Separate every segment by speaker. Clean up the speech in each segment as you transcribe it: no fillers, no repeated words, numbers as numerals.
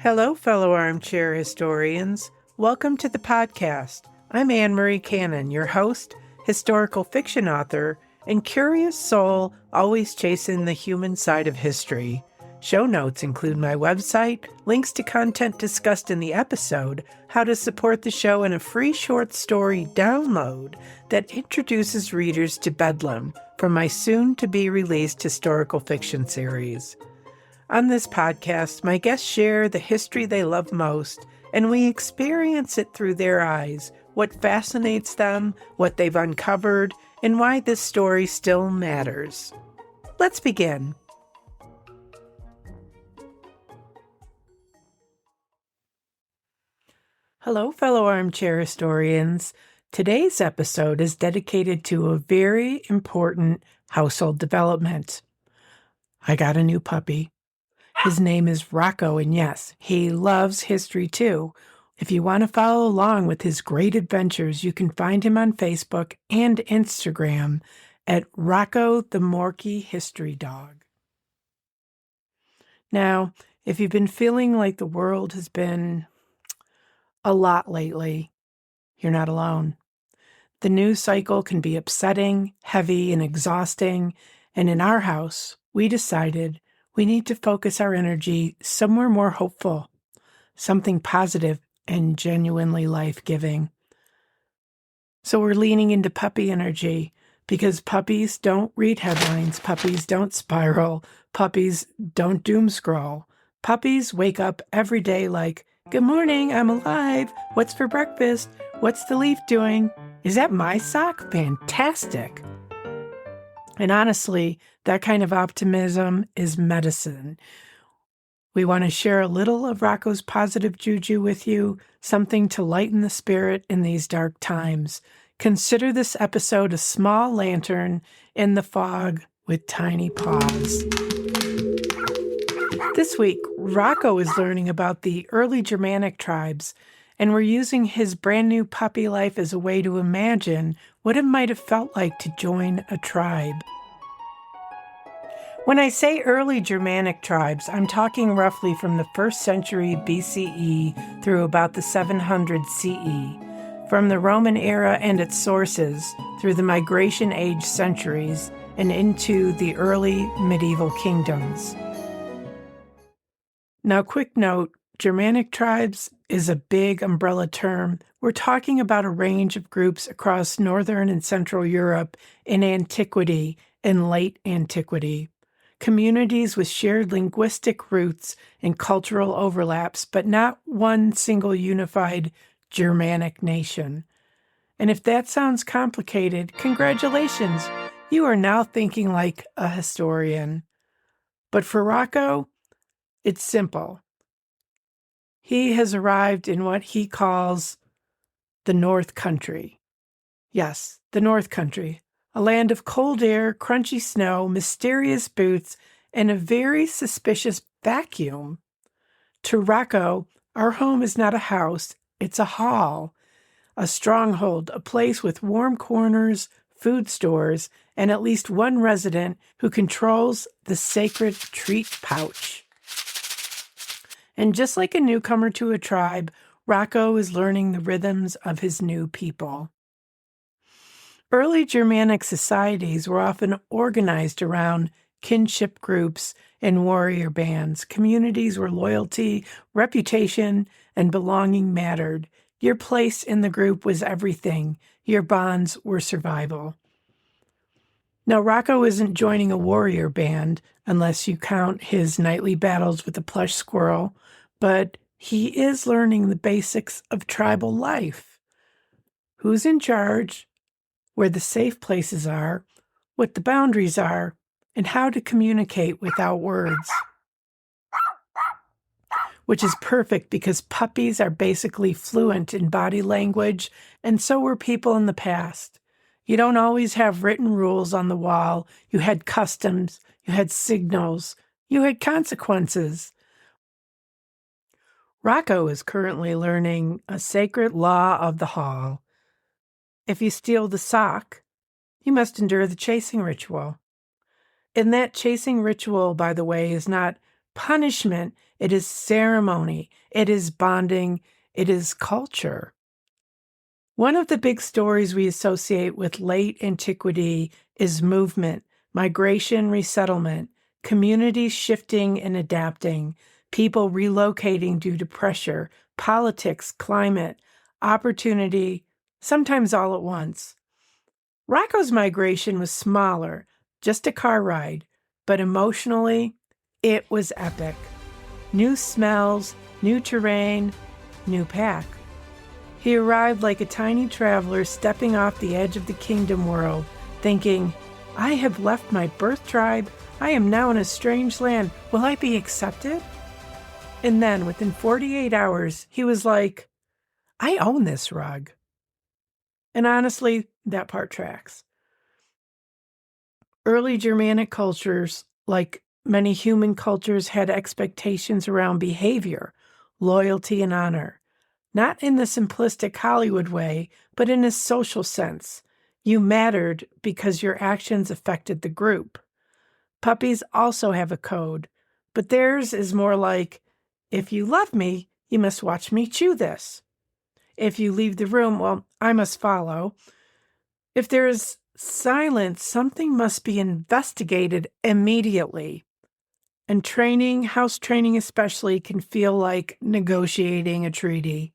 Speaker 1: Hello, fellow armchair historians. Welcome to the podcast. I'm Anne-Marie Cannon, your host, historical fiction author, and curious soul always chasing the human side of history. Show notes include my website, links to content discussed in the episode, how to support the show, and a free short story download that introduces readers to Bedlam from my soon-to-be-released historical fiction series. On this podcast, my guests share the history they love most, and we experience it through their eyes, what fascinates them, what they've uncovered, and why this story still matters. Let's begin. Hello, fellow armchair historians. Today's episode is dedicated to a very important household development. I got a new puppy. His name is Rocco, and yes, he loves history too. If you want to follow along with his great adventures, you can find him on Facebook and Instagram at Rocco the Morky History Dog. Now, if you've been feeling like the world has been a lot lately, you're not alone. The news cycle can be upsetting, heavy, and exhausting, and in our house, we decided we need to focus our energy somewhere more hopeful, something positive and genuinely life-giving. So we're leaning into puppy energy because puppies don't read headlines, puppies don't spiral, puppies don't doom scroll. Puppies wake up every day like, "Good morning, I'm alive. What's for breakfast? What's the leaf doing? Is that my sock? Fantastic." And honestly, that kind of optimism is medicine. We want to share a little of Rocco's positive juju with you, something to lighten the spirit in these dark times. Consider this episode a small lantern in the fog with tiny paws. This week, Rocco is learning about the early Germanic tribes, and we're using his brand new puppy life as a way to imagine what it might have felt like to join a tribe. When I say early Germanic tribes, I'm talking roughly from the 1st century BCE through about the 700 CE, from the Roman era and its sources through the Migration Age centuries and into the early medieval kingdoms. Now, quick note, Germanic tribes is a big umbrella term. We're talking about a range of groups across Northern and Central Europe in antiquity and late antiquity. Communities with shared linguistic roots and cultural overlaps, but not one single unified Germanic nation. And if that sounds complicated, congratulations, you are now thinking like a historian. But for Rocco, it's simple. He has arrived in what he calls the North Country. Yes, the North Country. A land of cold air, crunchy snow, mysterious boots, and a very suspicious vacuum. To Rocco, our home is not a house, it's a hall, a stronghold, a place with warm corners, food stores, and at least one resident who controls the sacred treat pouch. And just like a newcomer to a tribe, Rocco is learning the rhythms of his new people. Early Germanic societies were often organized around kinship groups and warrior bands, communities where loyalty, reputation, and belonging mattered. Your place in the group was everything. Your bonds were survival. Now, Rocco isn't joining a warrior band, unless you count his nightly battles with the plush squirrel, but he is learning the basics of tribal life. Who's in charge? Where the safe places are, what the boundaries are, and how to communicate without words. Which is perfect because puppies are basically fluent in body language, and so were people in the past. You don't always have written rules on the wall. You had customs, you had signals, you had consequences. Rocco is currently learning a sacred law of the hall. If you steal the sock, you must endure the chasing ritual. And that chasing ritual, by the way, is not punishment, It is ceremony. It is bonding. It is culture. One of the big stories we associate with late antiquity is movement, migration, resettlement, communities shifting and adapting, people relocating due to pressure, politics, climate, opportunity, sometimes all at once. Rocco's migration was smaller, just a car ride, but emotionally, it was epic. New smells, new terrain, new pack. He arrived like a tiny traveler stepping off the edge of the kingdom world, thinking, I have left my birth tribe. I am now in a strange land. Will I be accepted? And then, within 48 hours, he was like, I own this rug. And honestly, that part tracks. Early Germanic cultures, like many human cultures, had expectations around behavior, loyalty, and honor. Not in the simplistic Hollywood way, but in a social sense. You mattered because your actions affected the group. Puppies also have a code, but theirs is more like, if you love me, you must watch me chew this. If you leave the room, well, I must follow. If there is silence, something must be investigated immediately. And training, house training especially, can feel like negotiating a treaty,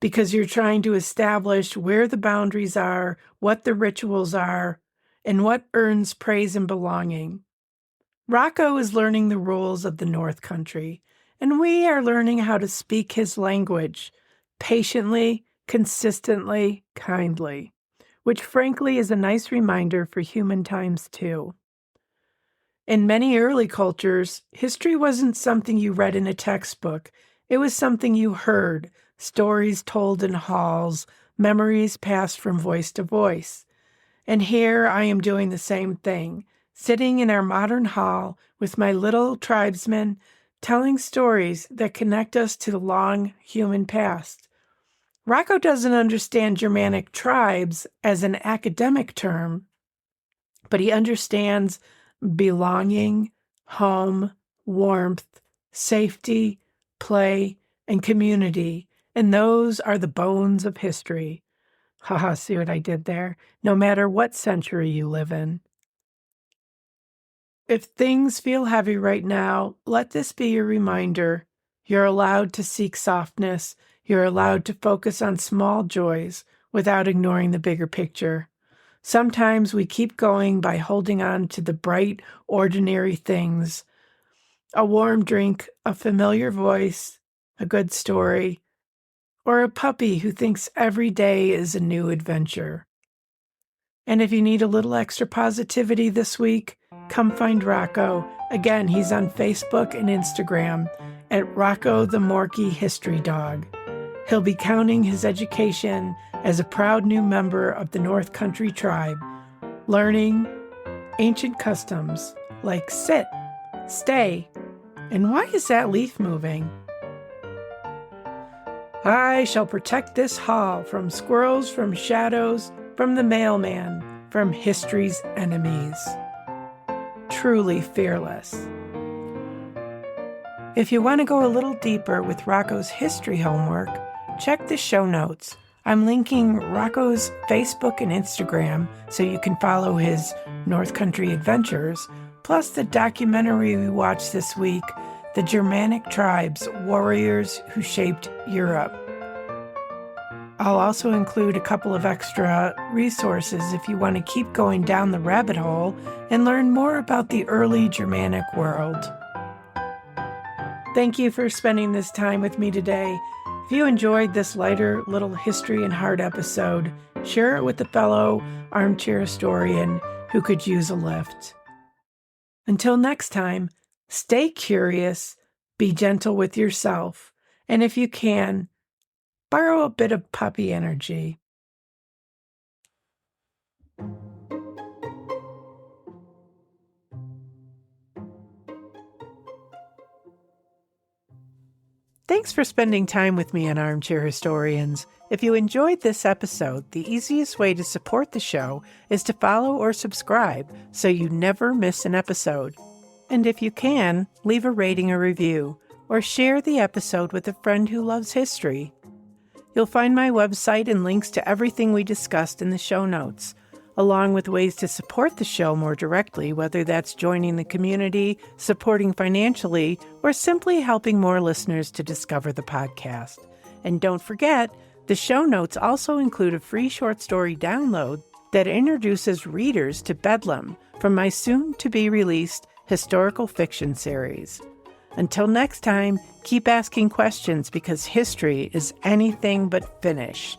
Speaker 1: because you're trying to establish where the boundaries are, what the rituals are, and what earns praise and belonging. Rocco is learning the rules of the North Country, and we are learning how to speak his language patiently, consistently, kindly, which frankly is a nice reminder for human times too. In many early cultures, history wasn't something you read in a textbook. It was something you heard, stories told in halls, memories passed from voice to voice. And here I am doing the same thing, sitting in our modern hall with my little tribesmen, telling stories that connect us to the long human past. Rocco doesn't understand Germanic tribes as an academic term, but he understands belonging, home, warmth, safety, play, and community, and those are the bones of history. Haha, see what I did there? No matter what century you live in. If things feel heavy right now, let this be your reminder. You're allowed to seek softness. You're allowed to focus on small joys without ignoring the bigger picture. Sometimes we keep going by holding on to the bright, ordinary things. A warm drink, a familiar voice, a good story, or a puppy who thinks every day is a new adventure. And if you need a little extra positivity this week, come find Rocco. Again, he's on Facebook and Instagram at Rocco the Morky History Dog. He'll be counting his education as a proud new member of the North Country tribe, learning ancient customs like sit, stay, and why is that leaf moving? I shall protect this hall from squirrels, from shadows, from the mailman, from history's enemies. Truly fearless. If you want to go a little deeper with Rocco's history homework, check the show notes. I'm linking Rocco's Facebook and Instagram so you can follow his North Country adventures, plus the documentary we watched this week, The Germanic Tribes, Warriors Who Shaped Europe. I'll also include a couple of extra resources if you want to keep going down the rabbit hole and learn more about the early Germanic world. Thank you for spending this time with me today. If you enjoyed this lighter little history and heart episode, share it with a fellow armchair historian who could use a lift. Until next time, stay curious, be gentle with yourself, and if you can, borrow a bit of puppy energy. Thanks for spending time with me on Armchair Historians. If you enjoyed this episode, the easiest way to support the show is to follow or subscribe so you never miss an episode. And if you can, leave a rating or review. or share the episode with a friend who loves history. You'll find my website and links to everything we discussed in the show notes, along with ways to support the show more directly, whether that's joining the community, supporting financially, or simply helping more listeners to discover the podcast. And don't forget, the show notes also include a free short story download that introduces readers to Bedlam from my soon-to-be-released historical fiction series. Until next time, keep asking questions because history is anything but finished.